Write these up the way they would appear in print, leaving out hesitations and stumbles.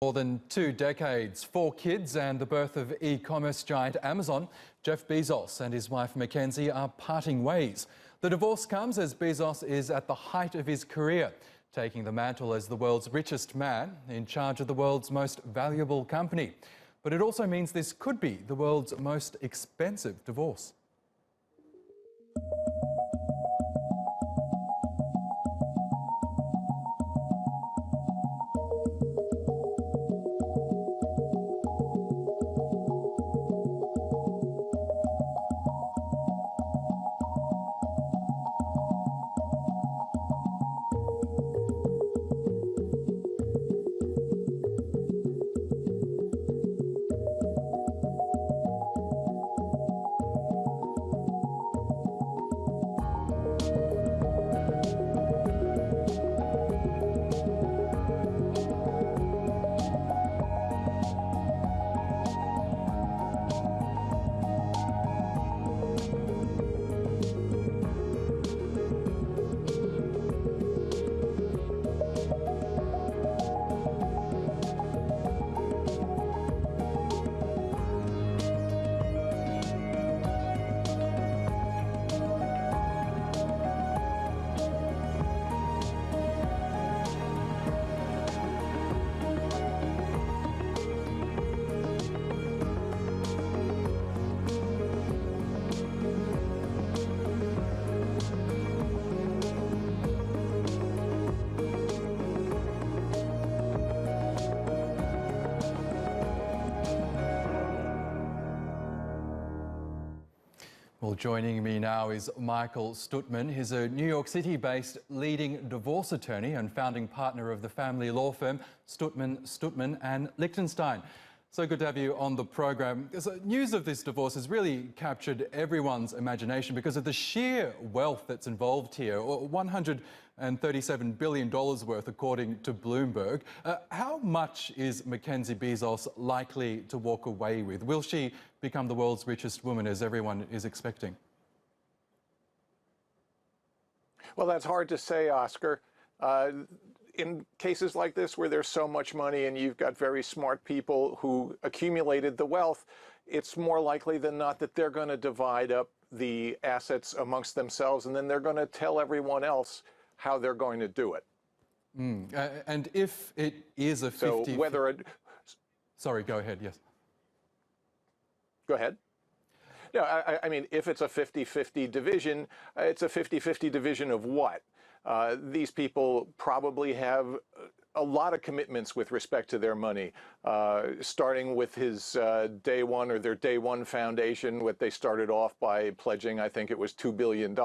More than 2 decades, 4 kids and the birth of e-commerce giant Amazon, Jeff Bezos and his wife Mackenzie are parting ways. The divorce comes as Bezos is at the height of his career, taking the mantle as the world's richest man in charge of the world's most valuable company. But it also means this could be the world's most expensive divorce. Well, joining me now is Michael Stutman. He's a New York City-based leading divorce attorney and founding partner of the family law firm Stutman and Liechtenstein. So good to have you on the program. So news of this divorce has really captured everyone's imagination because of the sheer wealth that's involved here, $137 billion worth, according to Bloomberg. How much is Mackenzie Bezos likely to walk away with? Will she become the world's richest woman, as everyone is expecting? Well, that's hard to say, Oscar. In cases like this where there's so much money and you've got very smart people who accumulated the wealth, it's more likely than not that they're going to divide up the assets amongst themselves and then they're going to tell everyone else how they're going to do it. And if it is a 50... So whether Sorry, go ahead, yes. Go ahead. No, I mean, if it's a 50-50 division, it's a 50-50 division of what? These people probably have a lot of commitments with respect to their money, starting with his day one or their day one foundation, what they started off by pledging, I think it was $2 billion.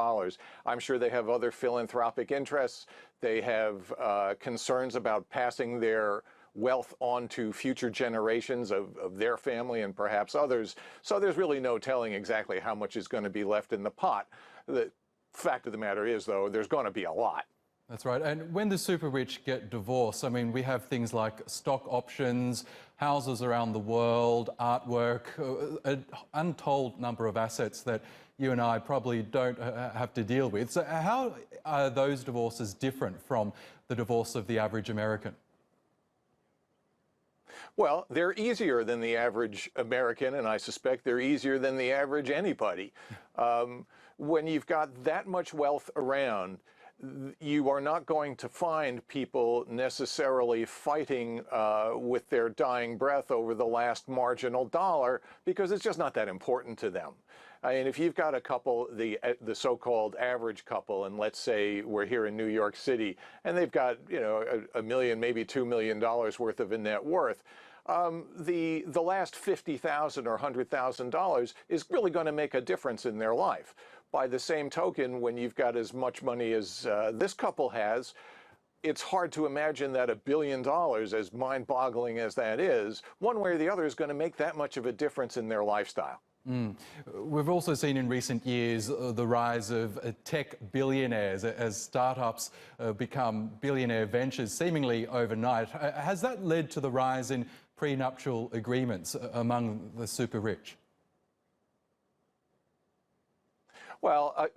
I'm sure they have other philanthropic interests. They have concerns about passing their wealth on to future generations of their family and perhaps others. So there's really no telling exactly how much is going to be left in the pot. The fact of the matter is, though, there's going to be a lot. That's right. And when the super rich get divorced, I mean, we have things like stock options, houses around the world, artwork, an untold number of assets that you and I probably don't have to deal with. So how are those divorces different from the divorce of the average American? Well, they're easier than the average American, and I suspect they're easier than the average anybody. When you've got that much wealth around, you are not going to find people necessarily fighting with their dying breath over the last marginal dollar because it's just not that important to them. I mean, if you've got a couple, the so-called average couple, and let's say we're here in New York City, and they've got, you know, $1 million, maybe $2 million worth of a net worth, the last $50,000 or $100,000 is really going to make a difference in their life. By the same token, when you've got as much money as this couple has, it's hard to imagine that $1 billion, as mind-boggling as that is, one way or the other is going to make that much of a difference in their lifestyle. We've also seen in recent years the rise of tech billionaires as startups become billionaire ventures seemingly overnight. Has that led to the rise in prenuptial agreements among the super rich? Well,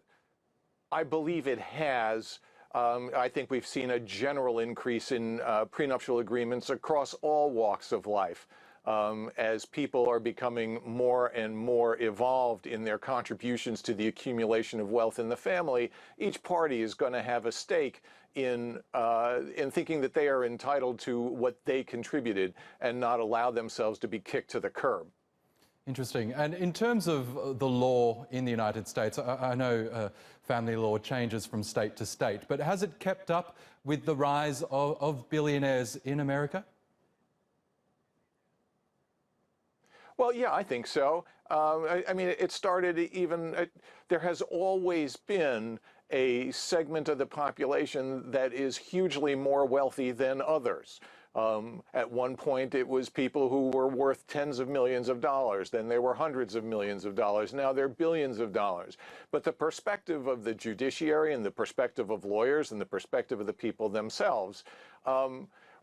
I believe it has. I think we've seen a general increase in prenuptial agreements across all walks of life. As people are becoming more and more evolved in their contributions to the accumulation of wealth in the family, each party is going to have a stake in thinking that they are entitled to what they contributed and not allow themselves to be kicked to the curb. Interesting. And in terms of the law in the United States, I know family law changes from state to state, but has it kept up with the rise of billionaires in America? Well, yeah, I think so. I mean, it started even, there has always been a segment of the population that is hugely more wealthy than others. At one point, it was people who were worth tens of millions of dollars. Then there were hundreds of millions of dollars. Now they're billions of dollars. But the perspective of the judiciary and the perspective of lawyers and the perspective of the people themselves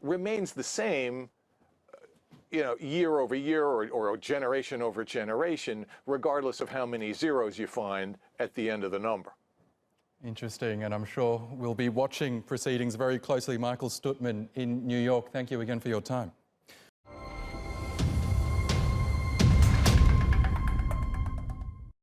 remains the same, year over year or generation over generation, regardless of how many zeros you find at the end of the number. Interesting, and I'm sure we'll be watching proceedings very closely. Michael Stutman in New York, thank you again for your time.